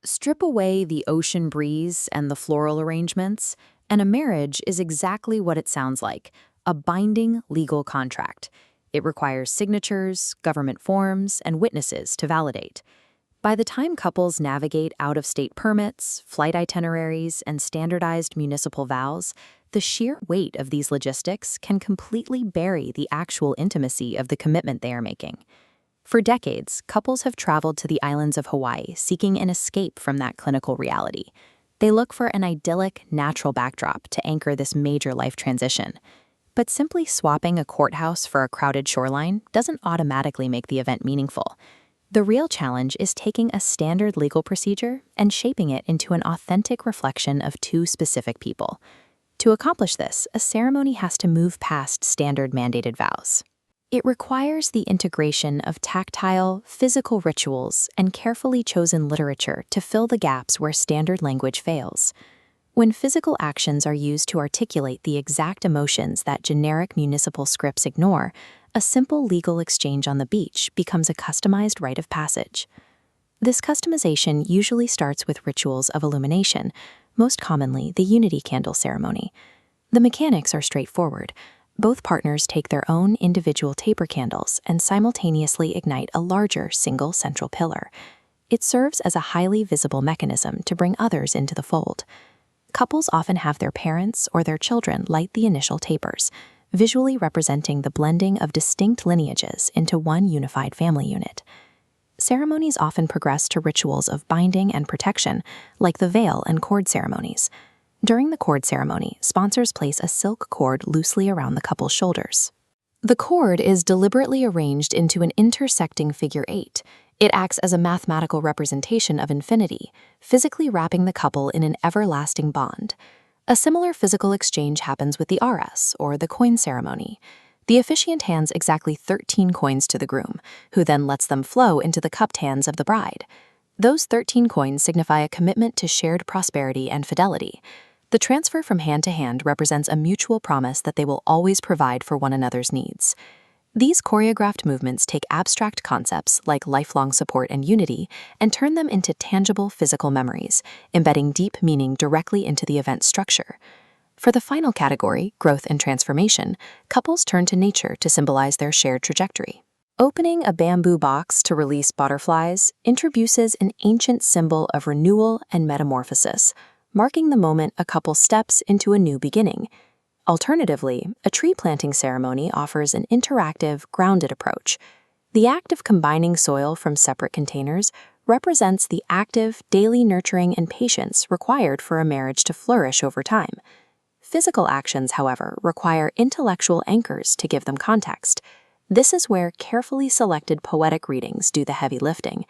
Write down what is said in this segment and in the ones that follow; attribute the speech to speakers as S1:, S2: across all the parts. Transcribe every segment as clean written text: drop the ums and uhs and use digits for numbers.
S1: Strip away the ocean breeze and the floral arrangements, and a marriage is exactly what it sounds like, a binding legal contract. It requires signatures, government forms, and witnesses to validate. By the time couples navigate out-of-state permits, flight itineraries, and standardized municipal vows, the sheer weight of these logistics can completely bury the actual intimacy of the commitment they are making. For decades, couples have traveled to the islands of Hawaii seeking an escape from that clinical reality. They look for an idyllic, natural backdrop to anchor this major life transition. But simply swapping a courthouse for a crowded shoreline doesn't automatically make the event meaningful. The real challenge is taking a standard legal procedure and shaping it into an authentic reflection of two specific people. To accomplish this, a ceremony has to move past standard mandated vows. It requires the integration of tactile, physical rituals and carefully chosen literature to fill the gaps where standard language fails. When physical actions are used to articulate the exact emotions that generic municipal scripts ignore, a simple legal exchange on the beach becomes a customized rite of passage. This customization usually starts with rituals of illumination, most commonly the unity candle ceremony. The mechanics are straightforward. Both partners take their own individual taper candles and simultaneously ignite a larger single central pillar. It serves as a highly visible mechanism to bring others into the fold. Couples often have their parents or their children light the initial tapers, visually representing the blending of distinct lineages into one unified family unit. Ceremonies often progress to rituals of binding and protection, like the veil and cord ceremonies. During the cord ceremony, sponsors place a silk cord loosely around the couple's shoulders. The cord is deliberately arranged into an intersecting figure 8. It acts as a mathematical representation of infinity, physically wrapping the couple in an everlasting bond. A similar physical exchange happens with the aras, or the coin ceremony. The officiant hands exactly 13 coins to the groom, who then lets them flow into the cupped hands of the bride. Those 13 coins signify a commitment to shared prosperity and fidelity. The transfer from hand to hand represents a mutual promise that they will always provide for one another's needs. These choreographed movements take abstract concepts like lifelong support and unity and turn them into tangible physical memories, embedding deep meaning directly into the event's structure. For the final category, growth and transformation, couples turn to nature to symbolize their shared trajectory. Opening a bamboo box to release butterflies introduces an ancient symbol of renewal and metamorphosis, marking the moment a couple steps into a new beginning. Alternatively, a tree planting ceremony offers an interactive, grounded approach. The act of combining soil from separate containers represents the active, daily nurturing and patience required for a marriage to flourish over time. Physical actions, however, require intellectual anchors to give them context. This is where carefully selected poetic readings do the heavy lifting.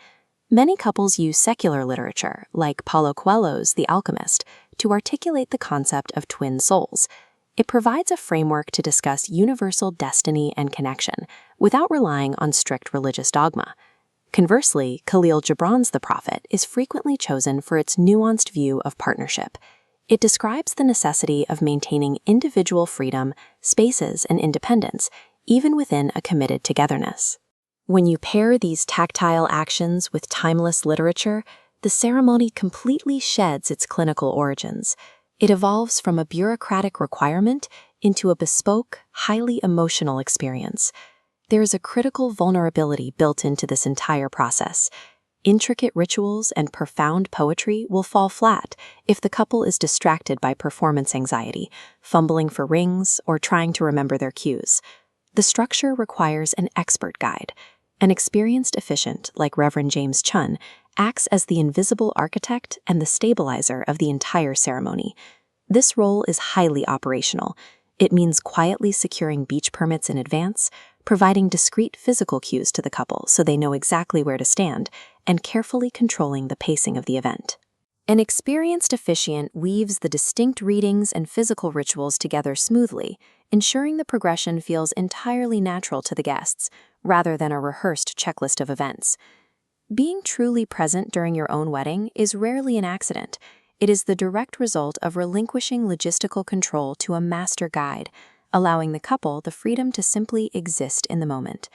S1: Many couples use secular literature, like Paulo Coelho's The Alchemist, to articulate the concept of twin souls. It provides a framework to discuss universal destiny and connection, without relying on strict religious dogma. Conversely, Khalil Gibran's The Prophet is frequently chosen for its nuanced view of partnership. It describes the necessity of maintaining individual freedom, spaces, and independence, even within a committed togetherness. When you pair these tactile actions with timeless literature, the ceremony completely sheds its clinical origins. It evolves from a bureaucratic requirement into a bespoke, highly emotional experience. There is a critical vulnerability built into this entire process. Intricate rituals and profound poetry will fall flat if the couple is distracted by performance anxiety, fumbling for rings, or trying to remember their cues. The structure requires an expert guide. An experienced officiant, like Reverend James Chun, acts as the invisible architect and the stabilizer of the entire ceremony. This role is highly operational. It means quietly securing beach permits in advance, providing discreet physical cues to the couple so they know exactly where to stand, and carefully controlling the pacing of the event. An experienced officiant weaves the distinct readings and physical rituals together smoothly, ensuring the progression feels entirely natural to the guests, rather than a rehearsed checklist of events. Being truly present during your own wedding is rarely an accident. It is the direct result of relinquishing logistical control to a master guide, allowing the couple the freedom to simply exist in the moment.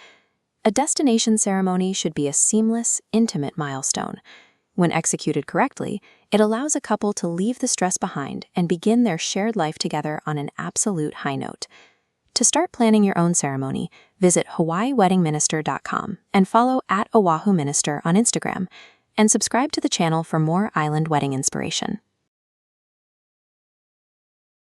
S1: A destination ceremony should be a seamless, intimate milestone.
S2: When executed correctly, it allows a couple to leave the stress behind and begin their shared life together on an absolute high note. To start planning your own ceremony, visit hawaiiweddingminister.com and follow @OahuMinister on Instagram, and subscribe to the channel for more island wedding inspiration.